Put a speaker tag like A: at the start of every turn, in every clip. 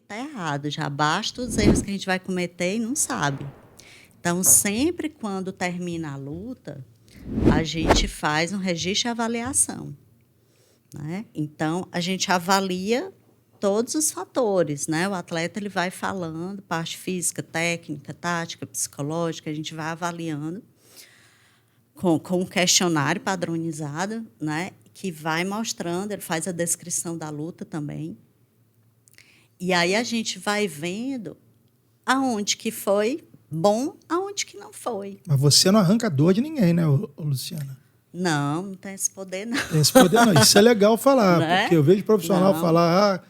A: está errado. Já basta os erros que a gente vai cometer e não sabe. Então, sempre quando termina a luta, a gente faz um registro e avaliação, né? Então, a gente avalia todos os fatores, né? O atleta ele vai falando, parte física, técnica, tática, psicológica, a gente vai avaliando com um questionário padronizado, né? Que vai mostrando, ele faz a descrição da luta também. E aí a gente vai vendo aonde que foi bom, aonde que não foi.
B: Mas você não arranca dor de ninguém, né, Luciana?
A: Não, não tem esse poder, não.
B: Tem esse poder, não. Isso é legal falar,
A: Né?
B: porque eu vejo profissional falar,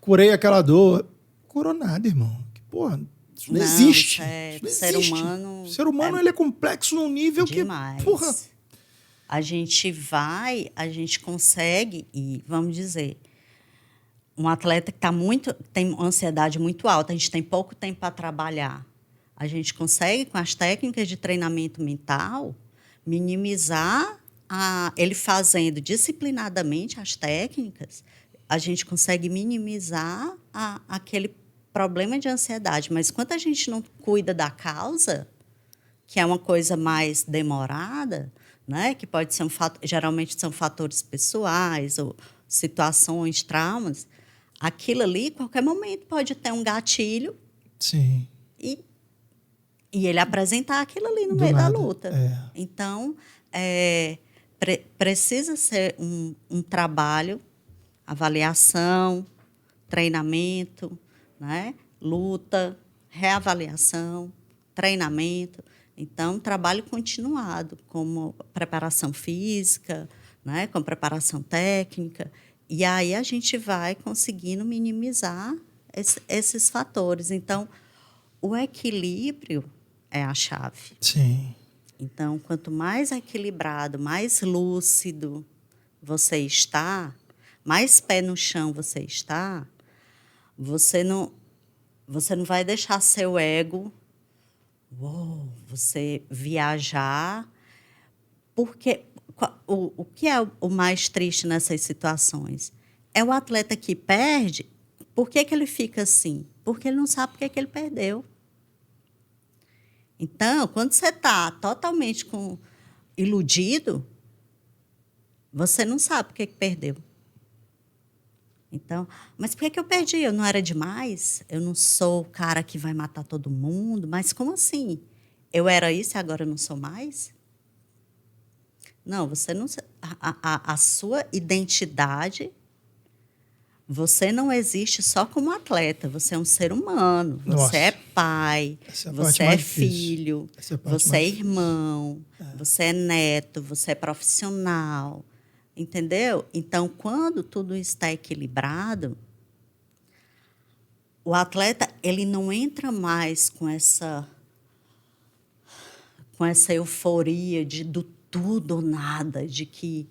B: curei aquela dor. Curou nada, irmão. Porra, isso não existe. Isso não
A: ser
B: existe.
A: humano.
B: O ser humano ele é complexo num nível
A: demais.
B: que. Porra.
A: A gente consegue, e vamos dizer, um atleta que tem uma ansiedade muito alta, a gente tem pouco tempo para trabalhar. A gente consegue, com as técnicas de treinamento mental, minimizar ele fazendo disciplinadamente as técnicas, a gente consegue minimizar aquele problema de ansiedade. Mas quando a gente não cuida da causa, que é uma coisa mais demorada, né, que pode ser geralmente são fatores pessoais ou situações, traumas, aquilo ali, qualquer momento, pode ter um gatilho.
B: Sim.
A: E ele apresentar aquilo ali no meio da luta. Então, precisa ser um trabalho, avaliação, treinamento, né? Luta, reavaliação, treinamento. Então, trabalho continuado, como preparação física, né? Com preparação técnica. E aí a gente vai conseguindo minimizar esses fatores. Então, o equilíbrio é a chave.
B: Sim.
A: Então, quanto mais equilibrado, mais lúcido você está, mais pé no chão você está, você não vai deixar seu ego você viajar. Porque o que é o mais triste nessas situações? É o atleta que perde. Por que ele fica assim? Porque ele não sabe por que ele perdeu. Então, quando você está totalmente iludido, você não sabe por que perdeu. Então, mas por que eu perdi? Eu não era demais? Eu não sou o cara que vai matar todo mundo? Mas como assim? Eu era isso e agora eu não sou mais? Não, você não... A sua identidade... Você não existe só como atleta, você é um ser humano. Você é pai, você é filho, você é irmão, você é neto, você é profissional. Entendeu? Então, quando tudo está equilibrado, o atleta ele não entra mais com essa euforia do tudo ou nada, de que...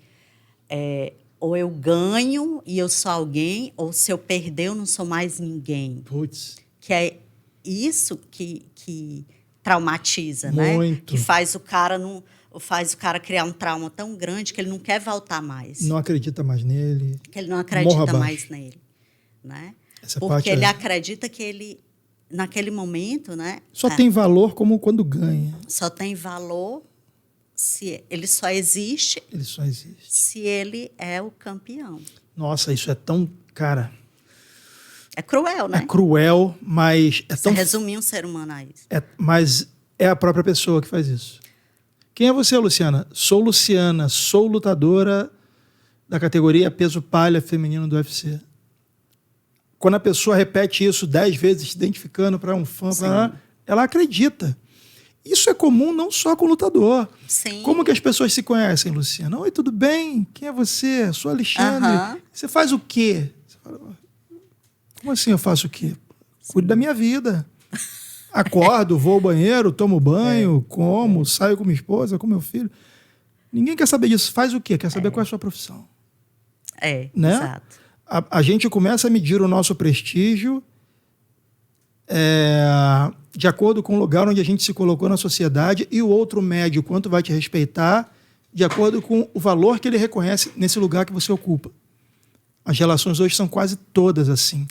A: ou eu ganho e eu sou alguém, ou se eu perder eu não sou mais ninguém.
B: Putz.
A: Que é isso que traumatiza,
B: muito,
A: né? Que faz o cara criar um trauma tão grande que ele não quer voltar mais.
B: Não acredita mais nele.
A: Que ele não acredita mais nele, né? Porque ele acredita que ele, naquele momento, né?
B: Só tem valor como quando ganha.
A: Só tem valor... Ele só existe se ele é o campeão.
B: Nossa, isso é tão... Cara...
A: É cruel, né?
B: É cruel, mas...
A: Você resumir um ser humano a isso.
B: Mas é a própria pessoa que faz isso. Quem é você, Luciana? Sou Luciana, sou lutadora da categoria peso palha feminino do UFC. Quando a pessoa repete isso 10 vezes, se identificando para um fã, ela acredita. Isso é comum não só com o lutador.
A: Sim.
B: Como que as pessoas se conhecem, Luciana? Oi, tudo bem? Quem é você? Sou Alexandre. Você faz o quê? Você fala, como assim eu faço o quê? Cuido da minha vida. Acordo, vou ao banheiro, tomo banho, como, saio com minha esposa, com meu filho. Ninguém quer saber disso. Faz o quê? Quer saber qual é a sua profissão. Né?
A: Exato.
B: A gente começa a medir o nosso prestígio de acordo com o lugar onde a gente se colocou na sociedade, e o outro mede o quanto vai te respeitar de acordo com o valor que ele reconhece nesse lugar que você ocupa. As relações hoje são quase todas assim.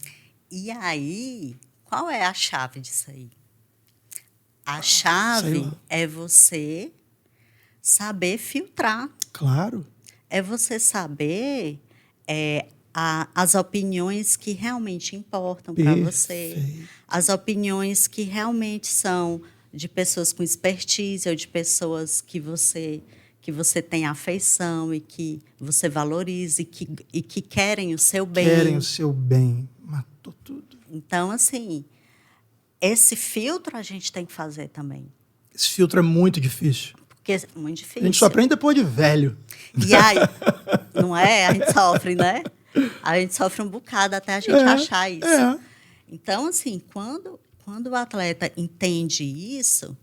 A: E aí, qual é a chave disso aí? A chave é você saber filtrar.
B: Claro.
A: É você saber as opiniões que realmente importam para você. As opiniões que realmente são de pessoas com expertise ou de pessoas que você tem afeição e que você valoriza e que querem o seu bem.
B: Querem o seu bem. Matou tudo.
A: Então, assim, esse filtro a gente tem que fazer também.
B: Esse filtro é muito difícil.
A: Porque é muito difícil.
B: A gente só aprende depois de velho.
A: E aí, não é? A gente sofre, né? A gente sofre um bocado até a gente achar isso. Então, assim, quando o atleta entende isso,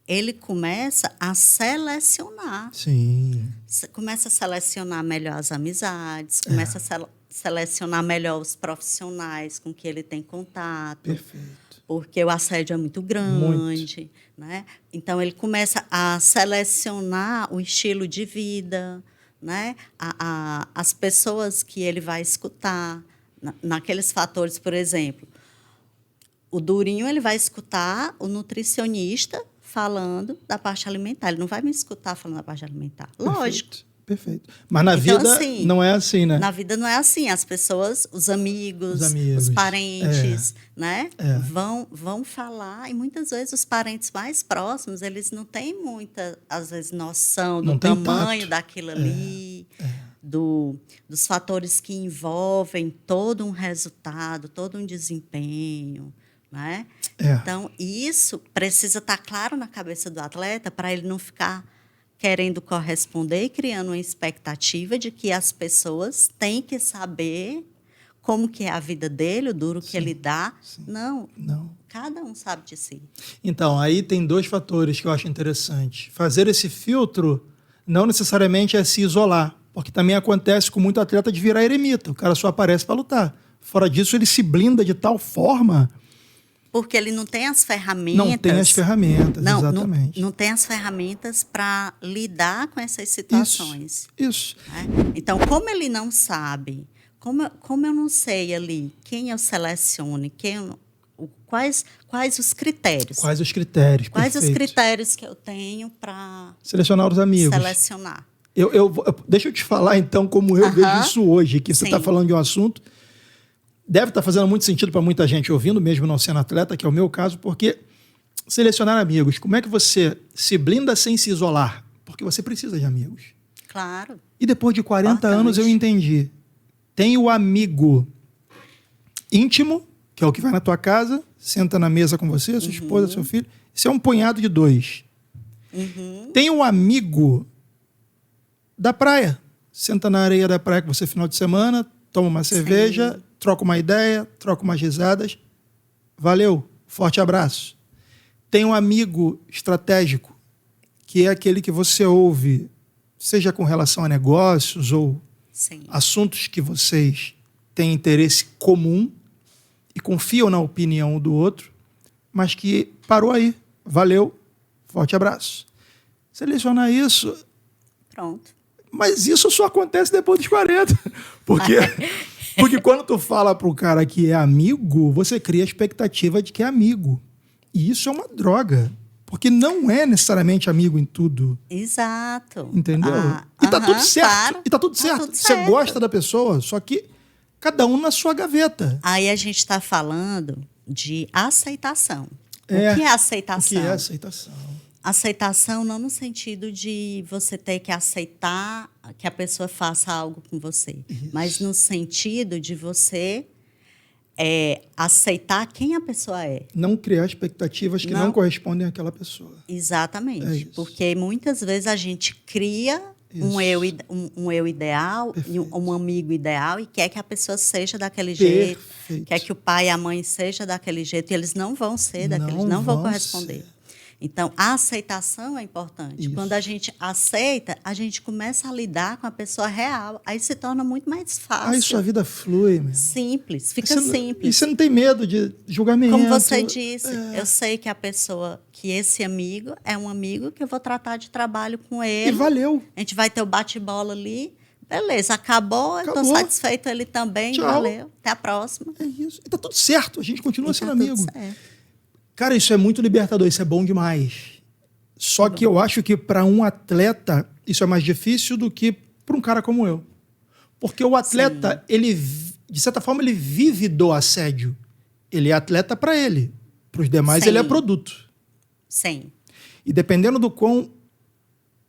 A: ele começa a selecionar.
B: Sim.
A: Começa a selecionar melhor as amizades, começa a selecionar melhor os profissionais com que ele tem contato.
B: Perfeito.
A: Porque o assédio é muito grande. Né? Então, ele começa a selecionar o estilo de vida, né? As pessoas que ele vai escutar, naqueles fatores, por exemplo. O durinho, ele vai escutar o nutricionista falando da parte alimentar. Ele não vai me escutar falando da parte alimentar. Lógico.
B: Perfeito. Mas na vida assim, não é assim, né?
A: Na vida não é assim. As pessoas, os amigos os parentes, né? Vão falar. E muitas vezes os parentes mais próximos, eles não têm muita, às vezes, noção do tamanho daquilo ali, dos fatores que envolvem todo um resultado, todo um desempenho. Né? Então, isso precisa estar claro na cabeça do atleta para ele não ficar querendo corresponder e criando uma expectativa de que as pessoas têm que saber como que é a vida dele, o duro que ele dá. Não. Cada um sabe de si.
B: Então, aí tem 2 fatores que eu acho interessante. Fazer esse filtro não necessariamente é se isolar, porque também acontece com muito atleta de virar eremita. O cara só aparece para lutar. Fora disso, ele se blinda de tal forma...
A: Porque ele não tem as ferramentas...
B: Não tem as ferramentas, exatamente.
A: Não tem as ferramentas para lidar com essas situações.
B: Isso.
A: Né? Então, como ele não sabe, como eu não sei ali quem eu selecione, quais os critérios?
B: Quais os critérios,
A: Quais os critérios que eu tenho para...
B: Selecionar os amigos.
A: Selecionar.
B: Deixa eu te falar, então, como eu vejo isso hoje, que você está falando de um assunto... Deve estar fazendo muito sentido para muita gente ouvindo, mesmo não sendo atleta, que é o meu caso, porque selecionar amigos, como é que você se blinda sem se isolar? Porque você precisa de amigos.
A: Claro.
B: E depois de 40 anos eu entendi. Tem o amigo íntimo, que é o que vai na tua casa, senta na mesa com você, sua esposa, seu filho. Isso é um punhado de 2. Tem o amigo da praia. Senta na areia da praia com você final de semana, toma uma cerveja... Troca uma ideia, troca umas risadas. Valeu, forte abraço. Tem um amigo estratégico, que é aquele que você ouve, seja com relação a negócios ou assuntos que vocês têm interesse comum e confiam na opinião do outro, mas que parou aí. Valeu, forte abraço. Selecionar isso...
A: Pronto.
B: Mas isso só acontece depois dos 40. Porque quando tu fala pro cara que é amigo, você cria a expectativa de que é amigo. E isso é uma droga. Porque não é necessariamente amigo em tudo.
A: Exato.
B: Entendeu? E tá tudo certo. Claro. E tá tudo certo. Você gosta da pessoa, só que cada um na sua gaveta.
A: Aí a gente está falando de aceitação. O que é aceitação?
B: O que é aceitação?
A: Aceitação não no sentido de você ter que aceitar que a pessoa faça algo com você, mas no sentido de você aceitar quem a pessoa é.
B: Não criar expectativas que não correspondem àquela pessoa.
A: Exatamente. Porque muitas vezes a gente cria um eu ideal, um amigo ideal, e quer que a pessoa seja daquele jeito, quer que o pai e a mãe sejam daquele jeito, e eles não vão ser daqueles, não vão corresponder. Então, a aceitação é importante. Isso. Quando a gente aceita, a gente começa a lidar com a pessoa real. Aí se torna muito mais fácil.
B: Aí sua vida flui, meu.
A: Simples, fica simples.
B: E você não tem medo de julgamento.
A: Como você disse, eu sei que a pessoa, que esse amigo é um amigo que eu vou tratar de trabalho com ele.
B: E valeu.
A: A gente vai ter o bate-bola ali, Beleza, acabou, eu tô satisfeito, ele também,
B: Tchau.
A: Valeu, até a próxima.
B: É isso. E tá tudo certo, a gente continua sendo
A: tudo
B: amigo.
A: certo.
B: Cara, isso é muito libertador, isso é bom demais. Só que eu acho que para um atleta isso é mais difícil do que para um cara como eu. Porque o atleta, ele, de certa forma, ele vive do assédio. Ele é atleta para ele. Para os demais, ele é produto.
A: Sim.
B: E dependendo do quão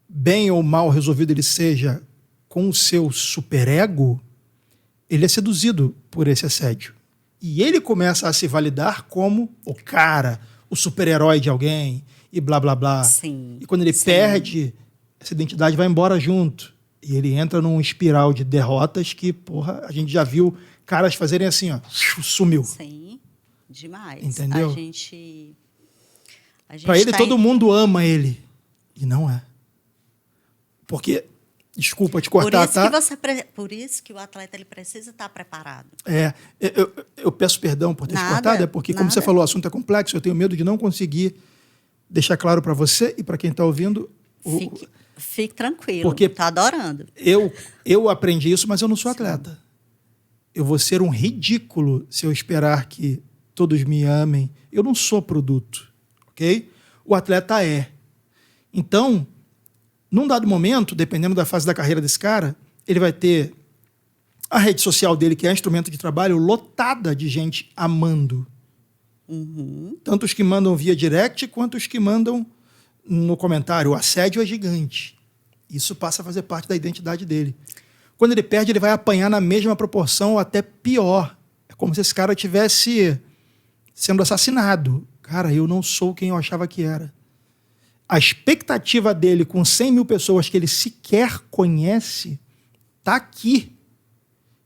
B: bem ou mal resolvido ele seja com o seu superego, ele é seduzido por esse assédio. E ele começa a se validar como o cara, o super-herói de alguém, e blá, blá, blá.
A: Sim.
B: E quando ele perde, essa identidade vai embora junto. E ele entra num espiral de derrotas que, porra, a gente já viu caras fazerem assim, ó, sumiu.
A: Sim, demais.
B: Entendeu?
A: A gente
B: pra ele, todo mundo ama ele. E não é. Porque, desculpa te cortar,
A: Por isso que o atleta ele precisa estar preparado.
B: Eu peço perdão por ter te cortado, porque, como você falou, o assunto é complexo, eu tenho medo de não conseguir deixar claro para você e para quem está ouvindo.
A: Fique tranquilo,
B: porque
A: tá adorando.
B: Eu aprendi isso, mas eu não sou atleta. Eu vou ser um ridículo se eu esperar que todos me amem. Eu não sou produto, ok? O atleta é. Então, num dado momento, dependendo da fase da carreira desse cara, ele vai ter a rede social dele, que é instrumento de trabalho, lotada de gente amando.
A: Uhum.
B: Tanto os que mandam via direct, quanto os que mandam no comentário. O assédio é gigante. Isso passa a fazer parte da identidade dele. Quando ele perde, ele vai apanhar na mesma proporção ou até pior. É como se esse cara estivesse sendo assassinado. Cara, eu não sou quem eu achava que era. A expectativa dele com 100 mil pessoas que ele sequer conhece está aqui.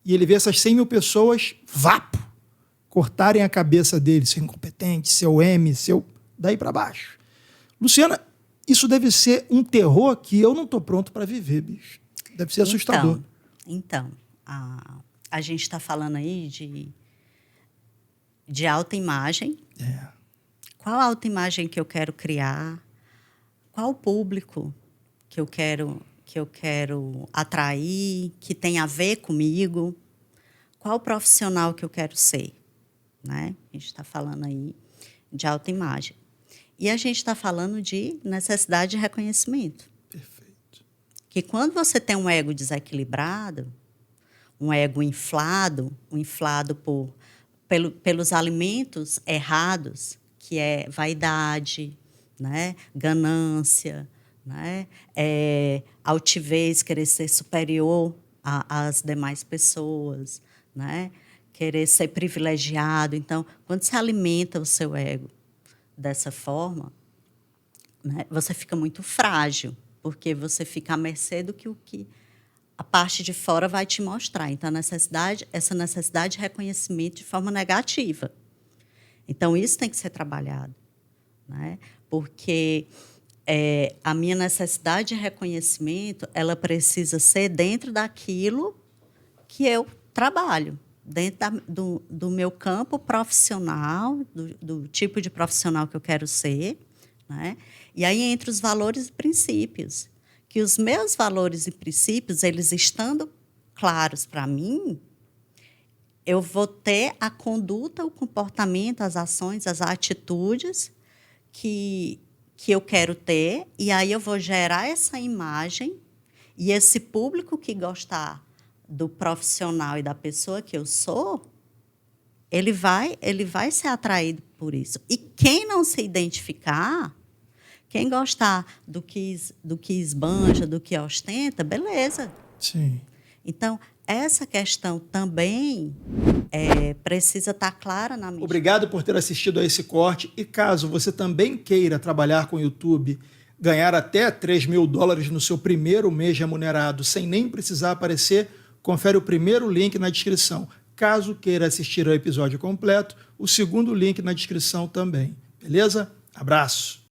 B: E ele vê essas 100 mil pessoas, vapo, cortarem a cabeça dele, seu incompetente, seu M, seu... daí para baixo. Luciana, isso deve ser um terror que eu não estou pronto para viver, bicho. Deve ser assustador.
A: Então, a gente está falando aí de autoimagem. Qual autoimagem que eu quero criar? Qual o público que eu quero atrair, que tem a ver comigo? Qual o profissional que eu quero ser? Né? A gente está falando aí de autoimagem. E a gente está falando de necessidade de reconhecimento.
B: Perfeito.
A: Que quando você tem um ego desequilibrado, um ego inflado pelos alimentos errados, que é vaidade, né? Ganância, né? Altivez, querer ser superior às demais pessoas, né? Querer ser privilegiado. Então, quando você alimenta o seu ego dessa forma, né, você fica muito frágil, porque você fica à mercê do que a parte de fora vai te mostrar. Então, essa necessidade de reconhecimento de forma negativa. Então, isso tem que ser trabalhado, né? Porque a minha necessidade de reconhecimento, ela precisa ser dentro daquilo que eu trabalho, dentro do meu campo profissional, do tipo de profissional que eu quero ser, né? E aí, entre os valores e princípios, que os meus valores e princípios, eles estando claros para mim, eu vou ter a conduta, o comportamento, as ações, as atitudes que eu quero ter, e aí eu vou gerar essa imagem, e esse público que gostar do profissional e da pessoa que eu sou, ele vai ser atraído por isso. E quem não se identificar, quem gostar do que esbanja, do que ostenta, beleza.
B: Sim.
A: Então, essa questão também precisa estar clara na mente.
B: Obrigado por ter assistido a esse corte. E caso você também queira trabalhar com o YouTube, ganhar até $3.000 no seu primeiro mês remunerado, sem nem precisar aparecer, confere o primeiro link na descrição. Caso queira assistir ao episódio completo, o segundo link na descrição também. Beleza? Abraço!